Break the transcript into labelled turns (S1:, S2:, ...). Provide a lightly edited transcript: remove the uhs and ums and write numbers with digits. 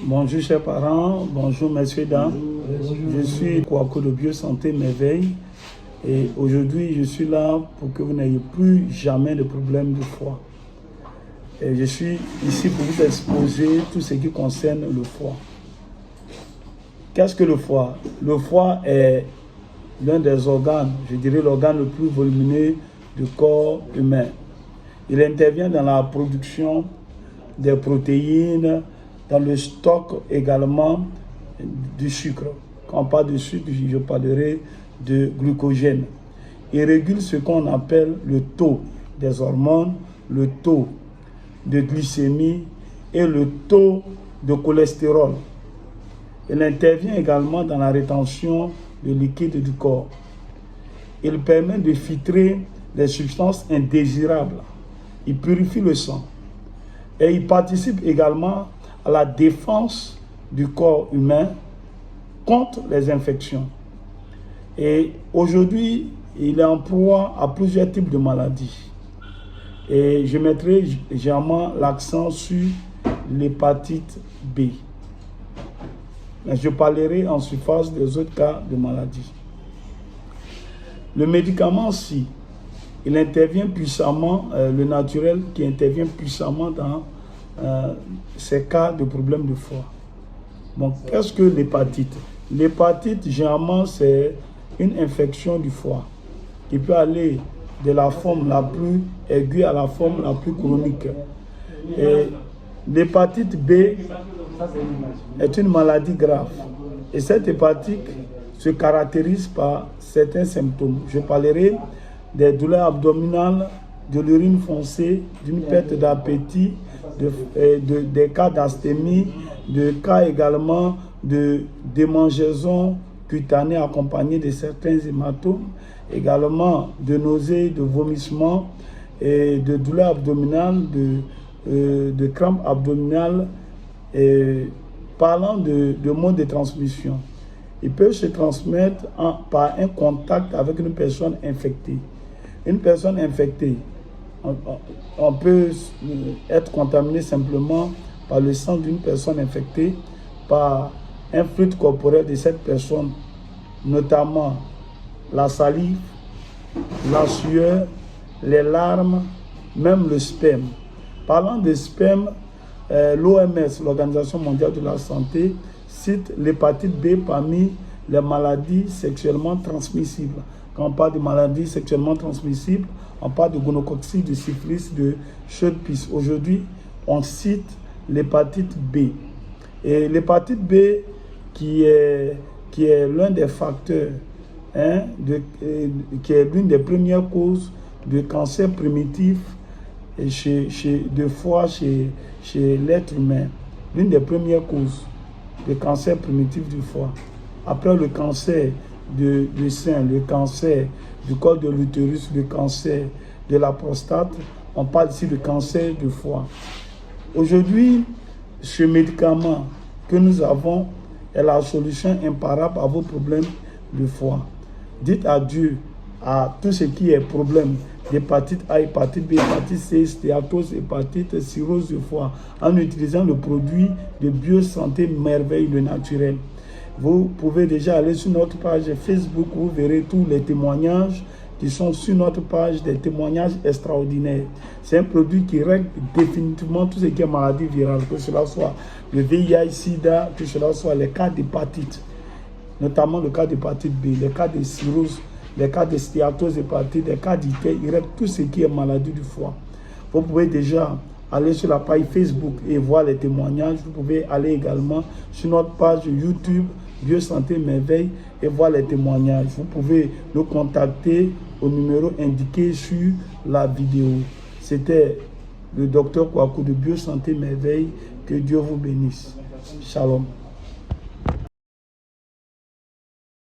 S1: Bonjour chers parents, bonjour messieurs dames. Je suis Kouakou de Biosanté Merveille et aujourd'hui je suis là pour que vous n'ayez plus jamais de problème de foie. Et je suis ici pour vous exposer tout ce qui concerne le foie. Qu'est-ce que le foie? Le foie est l'un des organes, je dirais l'organe le plus volumineux du corps humain. Il intervient dans la production des protéines, dans le stock également du sucre. Quand on parle de sucre, je parlerai de glucogène. Il régule ce qu'on appelle le taux des hormones, le taux de glycémie et le taux de cholestérol. Il intervient également dans la rétention de liquide du corps. Il permet de filtrer les substances indésirables. Il purifie le sang. Et il participe également à la défense du corps humain contre les infections. Et aujourd'hui, il est en proie à plusieurs types de maladies. Et je mettrai généralement l'accent sur l'hépatite B. Mais je parlerai en surface des autres cas de maladies. Le médicament, si, il intervient puissamment, le naturel qui intervient puissamment dans ces cas de problèmes de foie. Bon, qu'est-ce que l'hépatite? L'hépatite, généralement, c'est une infection du foie qui peut aller de la forme la plus aiguë à la forme la plus chronique. Et l'hépatite B est une maladie grave. Et cette hépatite se caractérise par certains symptômes. Je parlerai des douleurs abdominales, de l'urine foncée, d'une perte d'appétit, des cas d'asthénie, de cas également de démangeaisons cutanées accompagnées de certains hématomes, également de nausées, de vomissements, et de douleurs abdominales, de crampes abdominales. Et parlant de mode de transmission, il peut se transmettre par un contact avec une personne infectée. Une personne infectée, on peut être contaminé simplement par le sang d'une personne infectée, par un fluide corporel de cette personne, notamment la salive, la sueur, les larmes, même le sperme. Parlant de sperme, l'OMS, l'Organisation mondiale de la santé, cite l'hépatite B parmi les maladies sexuellement transmissibles. Quand on parle de maladies sexuellement transmissibles, on parle de gonococcus, de syphilis, de chaude-pisse. Aujourd'hui, on cite l'hépatite B. Et l'hépatite B, qui est l'un des facteurs, qui est l'une des premières causes de cancer primitif de foie chez l'être humain. L'une des premières causes de cancer primitif du foie. Après le cancer du sein, le cancer du col de l'utérus, le cancer de la prostate, on parle ici de cancer du foie. Aujourd'hui, ce médicament que nous avons est la solution imparable à vos problèmes de foie. Dites adieu à tout ce qui est problème d'hépatite A, hépatite B, hépatite C, stéatose, hépatite, cirrhose du foie, en utilisant le produit de Biosanté Merveille, le naturel. Vous pouvez déjà aller sur notre page Facebook, vous verrez tous les témoignages qui sont sur notre page, des témoignages extraordinaires. C'est un produit qui règle définitivement tout ce qui est maladie virale, que cela soit le VIH, SIDA, que cela soit les cas d'hépatite, notamment le cas d'hépatite B, les cas de cirrhose, les cas de stéatose hépatite, les cas d'ITER, il règle tout ce qui est maladie du foie. Vous pouvez déjà aller sur la page Facebook et voir les témoignages. Vous pouvez aller également sur notre page YouTube, Biosanté Merveille, et voir les témoignages. Vous pouvez nous contacter au numéro indiqué sur la vidéo. C'était le docteur Kouakou de Biosanté Merveille. Que Dieu vous bénisse. Shalom.